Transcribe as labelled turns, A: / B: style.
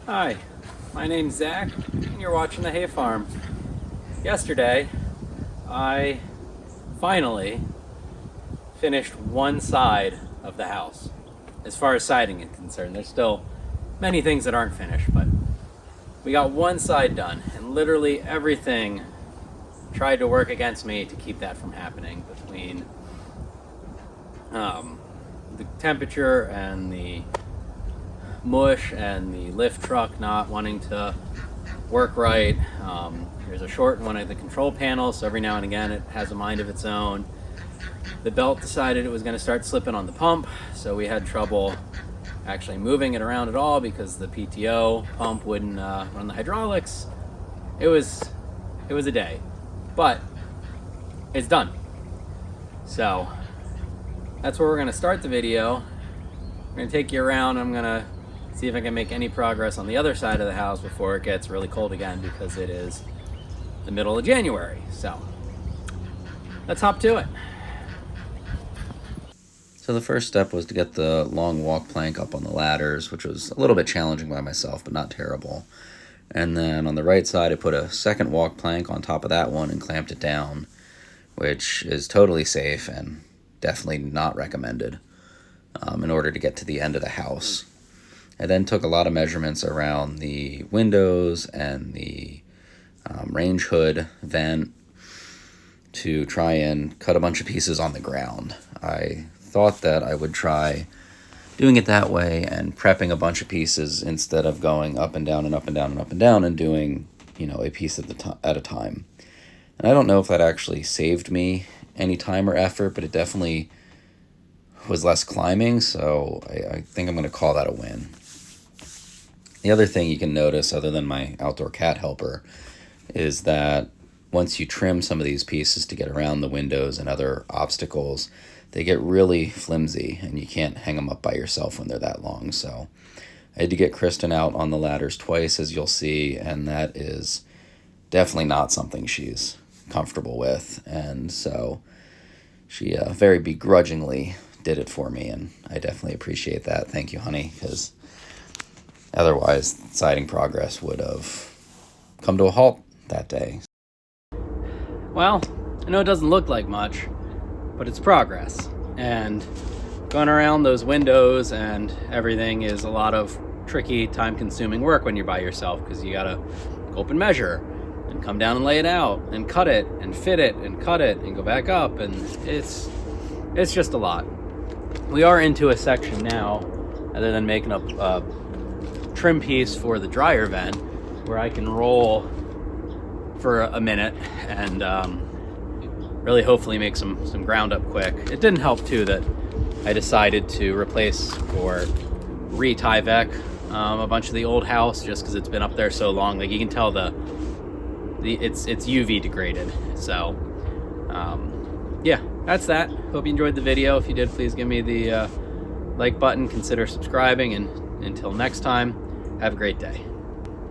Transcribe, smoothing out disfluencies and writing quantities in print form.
A: Hi, my name's Zach, and you're watching the Hay Farm. Yesterday, I finally finished one side of the house. As far as siding is concerned, there's still many things that aren't finished, but we got one side done, and literally everything tried to work against me to keep that from happening between the temperature and the mush and the lift truck not wanting to work right. There's a short in one of the control panels, so every now and again it has a mind of its own. The belt decided it was going to start slipping on the pump, so we had trouble actually moving it around at all because the PTO pump wouldn't run the hydraulics. It was a day, but it's done. So that's where we're going to start the video. I'm going to take you around. I'm going to see if I can make any progress on the other side of the house before it gets really cold again, because it is the middle of January. So let's hop to it.
B: So the first step was to get the long walk plank up on the ladders, which was a little bit challenging by myself, but not terrible. And then on the right side, I put a second walk plank on top of that one and clamped it down, which is totally safe and definitely not recommended in order to get to the end of the house. I then took a lot of measurements around the windows and the range hood vent to try and cut a bunch of pieces on the ground. I thought that I would try doing it that way and prepping a bunch of pieces instead of going up and down and up and down and up and down and doing, a piece at a time. And I don't know if that actually saved me any time or effort, but it definitely was less climbing, so I think I'm going to call that a win. The other thing you can notice, other than my outdoor cat helper, is that once you trim some of these pieces to get around the windows and other obstacles, they get really flimsy and you can't hang them up by yourself when they're that long. So I had to get Kristen out on the ladders twice, as you'll see, and that is definitely not something she's comfortable with. And so she very begrudgingly did it for me, and I definitely appreciate that. Thank you, honey, because otherwise siding progress would have come to a halt that day.
A: Well, I know it doesn't look like much, but it's progress. And going around those windows and everything is a lot of tricky, time-consuming work when you're by yourself, because you gotta go up and measure and come down and lay it out and cut it and fit it and cut it and go back up, and it's just a lot. We are into a section now, other than making a trim piece for the dryer vent, where I can roll for a minute and really hopefully make some ground up quick. It didn't help too that I decided to replace or re-Tyvek a bunch of the old house, just because it's been up there so long. Like, you can tell it's UV degraded. So yeah, that's that. Hope you enjoyed the video. If you did, please give me the like button, consider subscribing, and until next time, have a great day.